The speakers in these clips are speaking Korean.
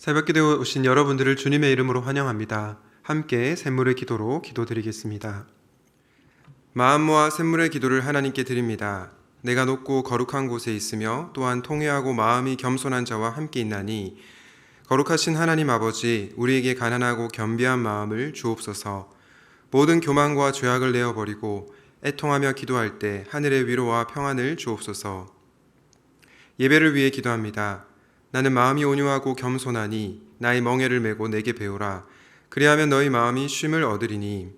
새벽기도에 오신 여러분들을 주님의 이름으로 환영합니다. 함께 샘물의 기도로 기도드리겠습니다. 마음 모아 샘물의 기도를 하나님께 드립니다. 내가 높고 거룩한 곳에 있으며 또한 통회하고 마음이 겸손한 자와 함께 있나니 거룩하신 하나님 아버지, 우리에게 가난하고 겸비한 마음을 주옵소서. 모든 교만과 죄악을 내어버리고 애통하며 기도할 때 하늘의 위로와 평안을 주옵소서. 예배를 위해 기도합니다. 나는 마음이 온유하고 겸손하니 나의 멍에를 메고 내게 배우라. 그리하면 너희 마음이 쉼을 얻으리니.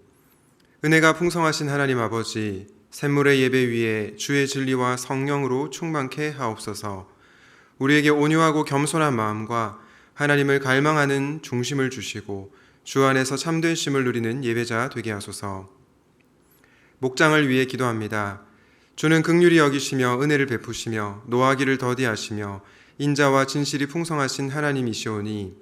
은혜가 풍성하신 하나님 아버지, 샘물의 예배 위에 주의 진리와 성령으로 충만케 하옵소서. 우리에게 온유하고 겸손한 마음과 하나님을 갈망하는 중심을 주시고 주 안에서 참된 쉼을 누리는 예배자 되게 하소서. 목장을 위해 기도합니다. 주는 긍휼히 여기시며 은혜를 베푸시며 노하기를 더디하시며 인자와 진실이 풍성하신 하나님이시오니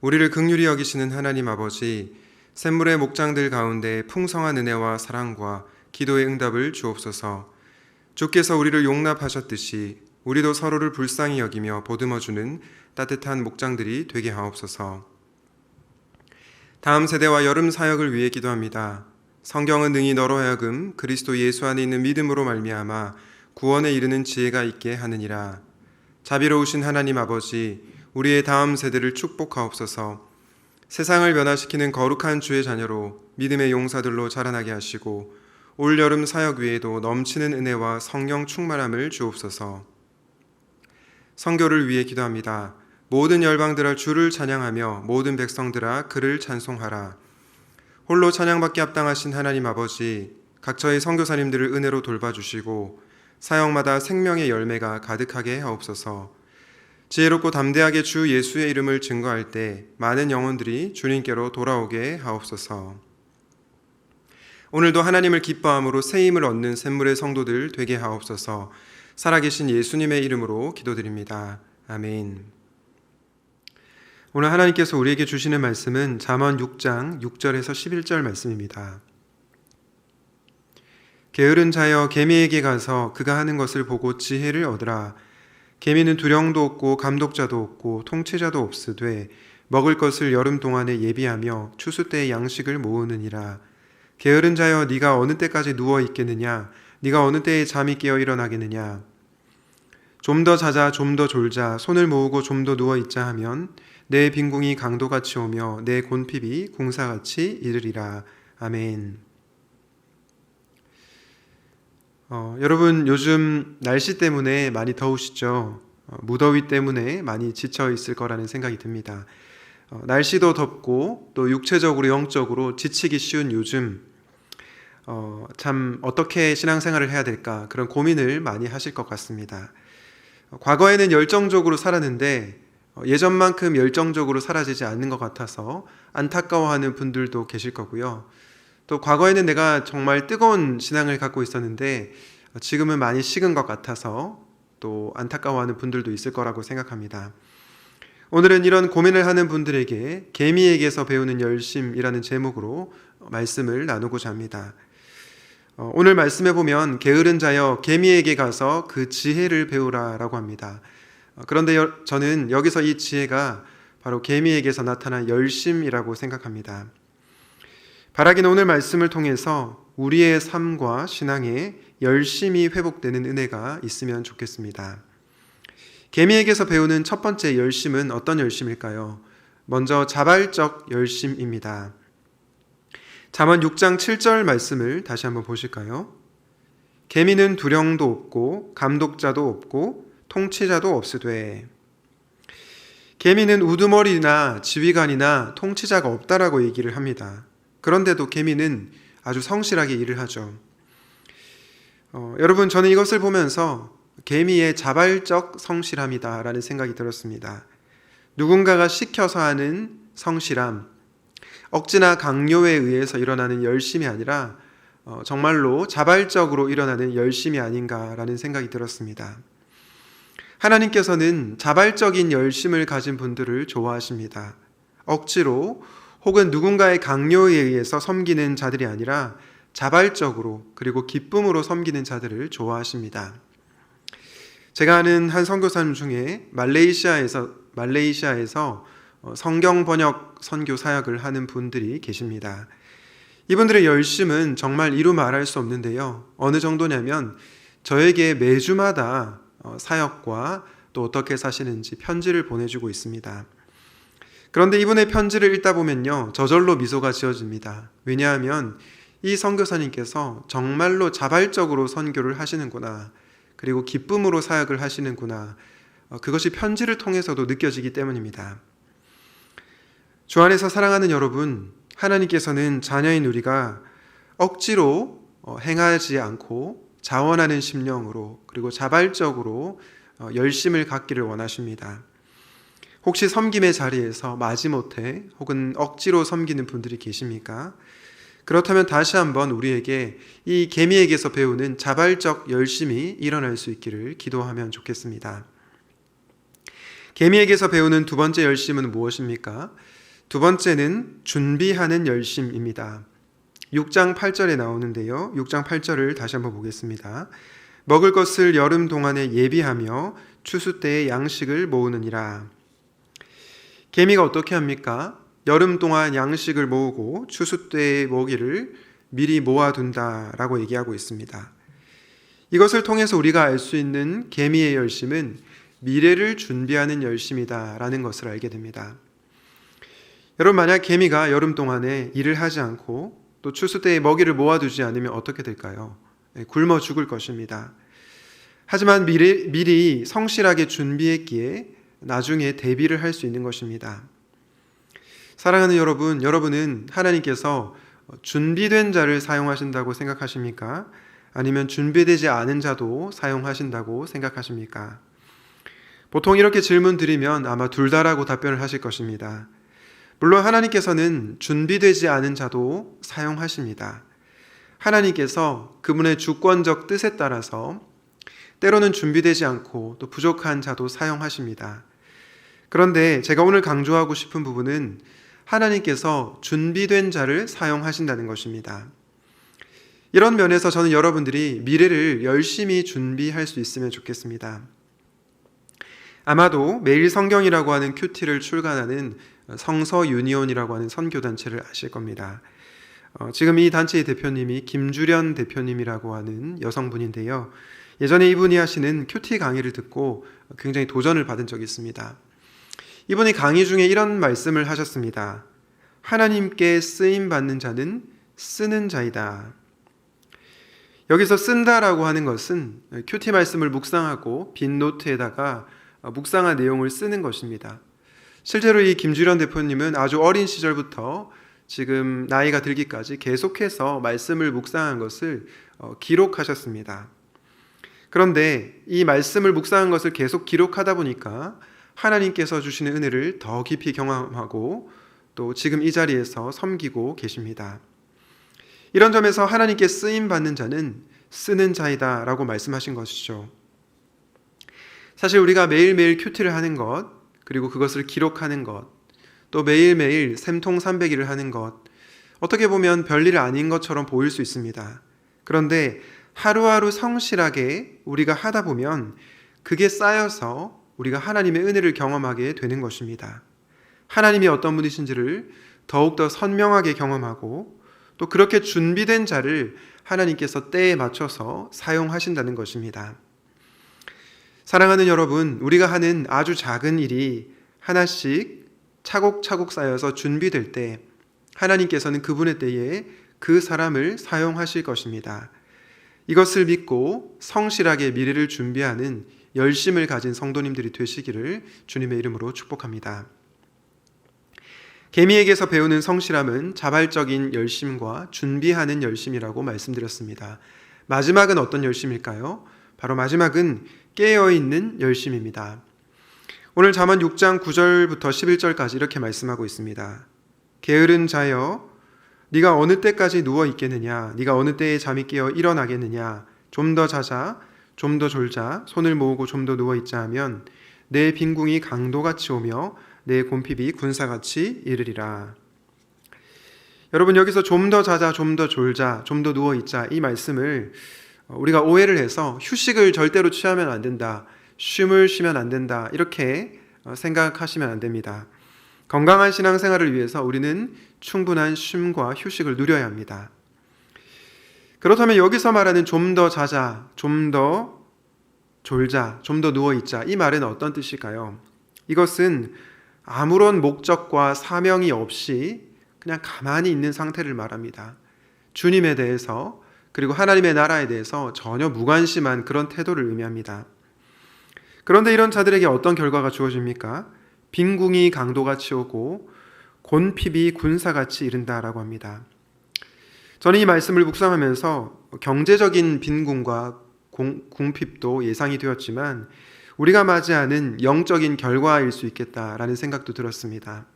우리를 긍휼히 여기시는 하나님 아버지, 샘물의 목장들 가운데 풍성한 은혜와 사랑과 기도의 응답을 주옵소서. 주께서 우리를 용납하셨듯이 우리도 서로를 불쌍히 여기며 보듬어주는 따뜻한 목장들이 되게 하옵소서. 다음 세대와 여름 사역을 위해 기도합니다. 성경은 능히 너로 하여금 그리스도 예수 안에 있는 믿음으로 말미암아 구원에 이르는 지혜가 있게 하느니라. 자비로우신 하나님 아버지, 우리의 다음 세대를 축복하옵소서. 세상을 변화시키는 거룩한 주의 자녀로 믿음의 용사들로 자라나게 하시고 올 여름 사역 위에도 넘치는 은혜와 성령 충만함을 주옵소서. 선교를 위해 기도합니다. 모든 열방들아 주를 찬양하며 모든 백성들아 그를 찬송하라. 홀로 찬양받기 합당하신 하나님 아버지, 각처의 선교사님들을 은혜로 돌봐주시고 사역마다 생명의 열매가 가득하게 하옵소서. 지혜롭고 담대하게 주 예수의 이름을 증거할 때 많은 영혼들이 주님께로 돌아오게 하옵소서. 오늘도 하나님을 기뻐함으로 새 힘을 얻는 샘물의 성도들 되게 하옵소서. 살아계신 예수님의 이름으로 기도드립니다. 아멘. 오늘 하나님께서 우리에게 주시는 말씀은 잠언 6장 6절에서 11절 말씀입니다. 게으른 자여 개미에게 가서 그가 하는 것을 보고 지혜를 얻으라. 개미는 두령도 없고 감독자도 없고 통치자도 없으되 먹을 것을 여름 동안에 예비하며 추수 때에 양식을 모으느니라. 게으른 자여 네가 어느 때까지 누워 있겠느냐? 네가 어느 때에 잠이 깨어 일어나겠느냐? 좀 더 자자 좀 더 졸자 손을 모으고 좀 더 누워 있자 하면 내 빈궁이 강도같이 오며 내 곤핍이 궁사같이 이르리라. 아멘. 여러분, 요즘 날씨 때문에 많이 더우시죠? 무더위 때문에 많이 지쳐 있을 거라는 생각이 듭니다. 날씨도 덥고 또 육체적으로 영적으로 지치기 쉬운 요즘 참 어떻게 신앙생활을 해야 될까 그런 고민을 많이 하실 것 같습니다. 과거에는 열정적으로 살았는데 예전만큼 열정적으로 사라지지 않는 것 같아서 안타까워하는 분들도 계실 거고요. 또 과거에는 내가 정말 뜨거운 신앙을 갖고 있었는데 지금은 많이 식은 것 같아서 또 안타까워하는 분들도 있을 거라고 생각합니다. 오늘은 이런 고민을 하는 분들에게 개미에게서 배우는 열심이라는 제목으로 말씀을 나누고자 합니다. 오늘 말씀에 보면 게으른 자여 개미에게 가서 그 지혜를 배우라 라고 합니다. 그런데 저는 여기서 이 지혜가 바로 개미에게서 나타난 열심이라고 생각합니다. 바라기는 오늘 말씀을 통해서 우리의 삶과 신앙에 열심이 회복되는 은혜가 있으면 좋겠습니다. 개미에게서 배우는 첫 번째 열심은 어떤 열심일까요? 먼저 자발적 열심입니다. 잠언 6장 7절 말씀을 다시 한번 보실까요? 개미는 두령도 없고 감독자도 없고 통치자도 없으되. 개미는 우두머리나 지휘관이나 통치자가 없다라고 얘기를 합니다. 그런데도 개미는 아주 성실하게 일을 하죠. 여러분, 저는 이것을 보면서 개미의 자발적 성실함이다 라는 생각이 들었습니다. 누군가가 시켜서 하는 성실함, 억지나 강요에 의해서 일어나는 열심이 아니라 정말로 자발적으로 일어나는 열심이 아닌가라는 생각이 들었습니다. 하나님께서는 자발적인 열심을 가진 분들을 좋아하십니다. 억지로 혹은 누군가의 강요에 의해서 섬기는 자들이 아니라 자발적으로 그리고 기쁨으로 섬기는 자들을 좋아하십니다. 제가 아는 한 선교사님 중에 말레이시아에서 말레이시아에서 성경 번역 선교 사역을 하는 분들이 계십니다. 이분들의 열심은 정말 이루 말할 수 없는데요. 어느 정도냐면 저에게 매주마다 사역과 또 어떻게 사시는지 편지를 보내주고 있습니다. 그런데 이분의 편지를 읽다 보면요, 저절로 미소가 지어집니다. 왜냐하면 이 선교사님께서 정말로 자발적으로 선교를 하시는구나, 그리고 기쁨으로 사역을 하시는구나, 그것이 편지를 통해서도 느껴지기 때문입니다. 주 안에서 사랑하는 여러분, 하나님께서는 자녀인 우리가 억지로 행하지 않고 자원하는 심령으로, 그리고 자발적으로 열심을 갖기를 원하십니다. 혹시 섬김의 자리에서 마지못해 혹은 억지로 섬기는 분들이 계십니까? 그렇다면 다시 한번 우리에게 이 개미에게서 배우는 자발적 열심이 일어날 수 있기를 기도하면 좋겠습니다. 개미에게서 배우는 두 번째 열심은 무엇입니까? 두 번째는 준비하는 열심입니다. 6장 8절에 나오는데요. 6장 8절을 다시 한번 보겠습니다. 먹을 것을 여름 동안에 예비하며 추수 때에 양식을 모으느니라. 개미가 어떻게 합니까? 여름 동안 양식을 모으고 추수 때에 먹이를 미리 모아둔다라고 얘기하고 있습니다. 이것을 통해서 우리가 알 수 있는 개미의 열심은 미래를 준비하는 열심이다라는 것을 알게 됩니다. 여러분, 만약 개미가 여름 동안에 일을 하지 않고 또 추수 때에 먹이를 모아두지 않으면 어떻게 될까요? 굶어 죽을 것입니다. 하지만 미리 성실하게 준비했기에 나중에 대비를 할 수 있는 것입니다. 사랑하는 여러분, 여러분은 하나님께서 준비된 자를 사용하신다고 생각하십니까? 아니면 준비되지 않은 자도 사용하신다고 생각하십니까? 보통 이렇게 질문 드리면 아마 둘 다라고 답변을 하실 것입니다. 물론 하나님께서는 준비되지 않은 자도 사용하십니다. 하나님께서 그분의 주권적 뜻에 따라서 때로는 준비되지 않고 또 부족한 자도 사용하십니다. 그런데 제가 오늘 강조하고 싶은 부분은 하나님께서 준비된 자를 사용하신다는 것입니다. 이런 면에서 저는 여러분들이 미래를 열심히 준비할 수 있으면 좋겠습니다. 아마도 매일 성경이라고 하는 큐티를 출간하는 성서 유니온이라고 하는 선교단체를 아실 겁니다. 지금 이 단체의 대표님이 김주련 대표님이라고 하는 여성분인데요. 예전에 이분이 하시는 큐티 강의를 듣고 굉장히 도전을 받은 적이 있습니다. 이분이 강의 중에 이런 말씀을 하셨습니다. 하나님께 쓰임받는 자는 쓰는 자이다. 여기서 쓴다라고 하는 것은 큐티 말씀을 묵상하고 빈 노트에다가 묵상한 내용을 쓰는 것입니다. 실제로 이 김주련 대표님은 아주 어린 시절부터 지금 나이가 들기까지 계속해서 말씀을 묵상한 것을 기록하셨습니다. 그런데 이 말씀을 묵상한 것을 계속 기록하다 보니까 하나님께서 주시는 은혜를 더 깊이 경험하고 또 지금 이 자리에서 섬기고 계십니다. 이런 점에서 하나님께 쓰임받는 자는 쓰는 자이다 라고 말씀하신 것이죠. 사실 우리가 매일매일 큐티를 하는 것, 그리고 그것을 기록하는 것, 또 매일매일 샘통삼백일을 하는 것, 어떻게 보면 별일 아닌 것처럼 보일 수 있습니다. 그런데 하루하루 성실하게 우리가 하다 보면 그게 쌓여서 우리가 하나님의 은혜를 경험하게 되는 것입니다. 하나님이 어떤 분이신지를 더욱더 선명하게 경험하고 또 그렇게 준비된 자를 하나님께서 때에 맞춰서 사용하신다는 것입니다. 사랑하는 여러분, 우리가 하는 아주 작은 일이 하나씩 차곡차곡 쌓여서 준비될 때 하나님께서는 그분의 때에 그 사람을 사용하실 것입니다. 이것을 믿고 성실하게 미래를 준비하는 열심을 가진 성도님들이 되시기를 주님의 이름으로 축복합니다. 개미에게서 배우는 성실함은 자발적인 열심과 준비하는 열심이라고 말씀드렸습니다. 마지막은 어떤 열심일까요? 바로 마지막은 깨어있는 열심입니다. 오늘 잠언 6장 9절부터 11절까지 이렇게 말씀하고 있습니다. 게으른 자여, 네가 어느 때까지 누워 있겠느냐? 네가 어느 때에 잠이 깨어 일어나겠느냐? 좀 더 자자, 좀 더 졸자, 손을 모으고 좀 더 누워 있자 하면 내 빈궁이 강도같이 오며 내 곰핍이 군사같이 이르리라. 여러분, 여기서 좀 더 자자, 좀 더 졸자, 좀 더 누워 있자, 이 말씀을 우리가 오해를 해서 휴식을 절대로 취하면 안 된다, 쉼을 쉬면 안 된다, 이렇게 생각하시면 안 됩니다. 건강한 신앙생활을 위해서 우리는 충분한 쉼과 휴식을 누려야 합니다. 그렇다면 여기서 말하는 좀 더 자자, 좀 더 졸자, 좀 더 누워있자, 이 말은 어떤 뜻일까요? 이것은 아무런 목적과 사명이 없이 그냥 가만히 있는 상태를 말합니다. 주님에 대해서, 그리고 하나님의 나라에 대해서 전혀 무관심한 그런 태도를 의미합니다. 그런데 이런 자들에게 어떤 결과가 주어집니까? 빈궁이 강도같이 오고 곤핍이 군사같이 이른다라고 합니다. 저는 이 말씀을 묵상하면서 경제적인 빈궁과 궁핍도 예상이 되었지만 우리가 맞이하는 영적인 결과일 수 있겠다라는 생각도 들었습니다.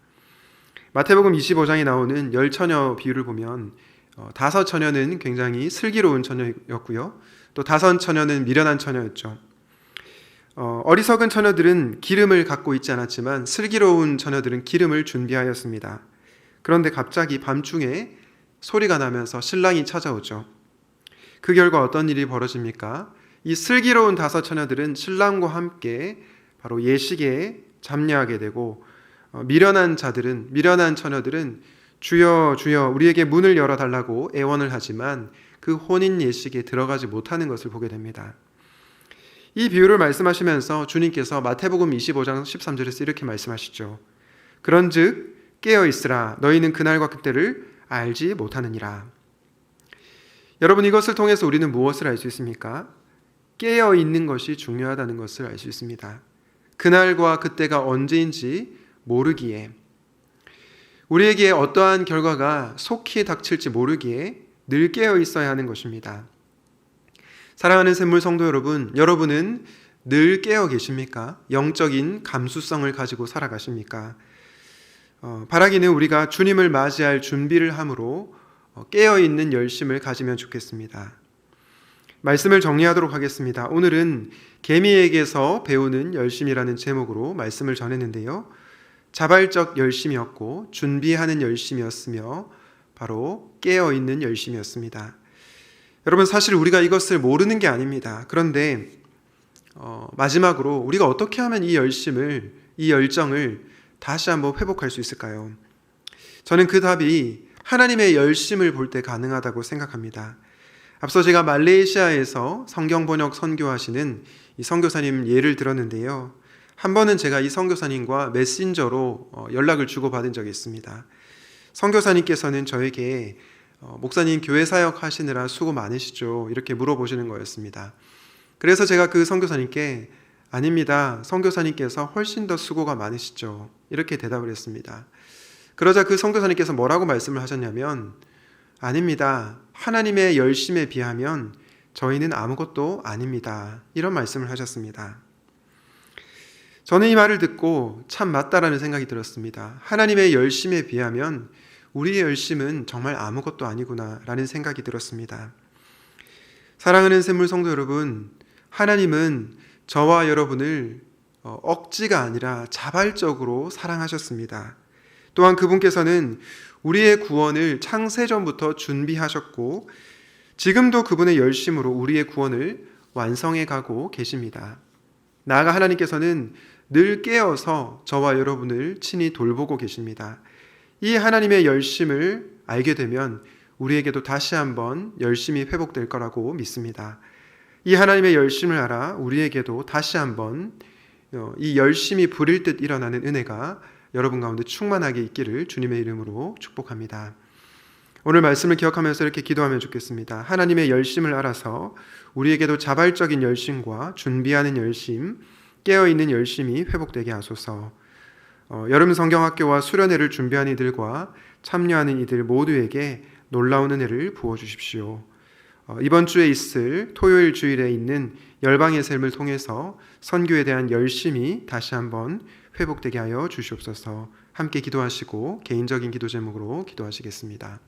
마태복음 25장에 나오는 10처녀 비유를 보면 5처녀는 굉장히 슬기로운 처녀였고요. 또 5처녀는 미련한 처녀였죠. 어리석은 처녀들은 기름을 갖고 있지 않았지만 슬기로운 처녀들은 기름을 준비하였습니다. 그런데 갑자기 밤중에 소리가 나면서 신랑이 찾아오죠. 그 결과 어떤 일이 벌어집니까? 이 슬기로운 5처녀들은 신랑과 함께 바로 예식에 참여하게 되고 미련한 처녀들은 주여 주여 우리에게 문을 열어달라고 애원을 하지만 그 혼인 예식에 들어가지 못하는 것을 보게 됩니다. 이 비유를 말씀하시면서 주님께서 마태복음 25장 13절에서 이렇게 말씀하시죠. 그런즉 깨어있으라 너희는 그날과 그때를 알지 못하느니라. 여러분, 이것을 통해서 우리는 무엇을 알 수 있습니까? 깨어있는 것이 중요하다는 것을 알 수 있습니다. 그날과 그때가 언제인지 모르기에, 우리에게 어떠한 결과가 속히 닥칠지 모르기에 늘 깨어 있어야 하는 것입니다. 사랑하는 샘물 성도 여러분, 여러분은 늘 깨어 계십니까? 영적인 감수성을 가지고 살아가십니까? 바라기는 우리가 주님을 맞이할 준비를 함으로 깨어있는 열심을 가지면 좋겠습니다. 말씀을 정리하도록 하겠습니다. 오늘은 개미에게서 배우는 열심이라는 제목으로 말씀을 전했는데요. 자발적 열심이었고 준비하는 열심이었으며 바로 깨어있는 열심이었습니다. 여러분, 사실 우리가 이것을 모르는 게 아닙니다. 그런데 마지막으로 우리가 어떻게 하면 이 열정을 다시 한번 회복할 수 있을까요? 저는 그 답이 하나님의 열심을 볼 때 가능하다고 생각합니다. 앞서 제가 말레이시아에서 성경 번역 선교하시는 이 선교사님 예를 들었는데요. 한 번은 제가 이 선교사님과 메신저로 연락을 주고받은 적이 있습니다. 선교사님께서는 저에게 목사님 교회 사역 하시느라 수고 많으시죠? 이렇게 물어보시는 거였습니다. 그래서 제가 그 선교사님께 아닙니다. 선교사님께서 훨씬 더 수고가 많으시죠? 이렇게 대답을 했습니다. 그러자 그 선교사님께서 뭐라고 말씀을 하셨냐면 아닙니다. 하나님의 열심에 비하면 저희는 아무것도 아닙니다. 이런 말씀을 하셨습니다. 저는 이 말을 듣고 참 맞다라는 생각이 들었습니다. 하나님의 열심에 비하면 우리의 열심은 정말 아무것도 아니구나 라는 생각이 들었습니다. 사랑하는 샘물 성도 여러분, 하나님은 저와 여러분을 억지가 아니라 자발적으로 사랑하셨습니다. 또한 그분께서는 우리의 구원을 창세전부터 준비하셨고 지금도 그분의 열심으로 우리의 구원을 완성해 가고 계십니다. 나아가 하나님께서는 늘 깨어서 저와 여러분을 친히 돌보고 계십니다. 이 하나님의 열심을 알게 되면 우리에게도 다시 한번 열심이 회복될 거라고 믿습니다. 이 하나님의 열심을 알아 우리에게도 다시 한번 이 열심이 부릴 듯 일어나는 은혜가 여러분 가운데 충만하게 있기를 주님의 이름으로 축복합니다. 오늘 말씀을 기억하면서 이렇게 기도하면 좋겠습니다. 하나님의 열심을 알아서 우리에게도 자발적인 열심과 준비하는 열심, 깨어있는 열심이 회복되게 하소서. 여름 성경학교와 수련회를 준비하는 이들과 참여하는 이들 모두에게 놀라운 은혜를 부어주십시오. 이번 주에 있을 토요일 주일에 있는 열방의 삶을 통해서 선교에 대한 열심이 다시 한번 회복되게 하여 주시옵소서. 함께 기도하시고 개인적인 기도 제목으로 기도하시겠습니다.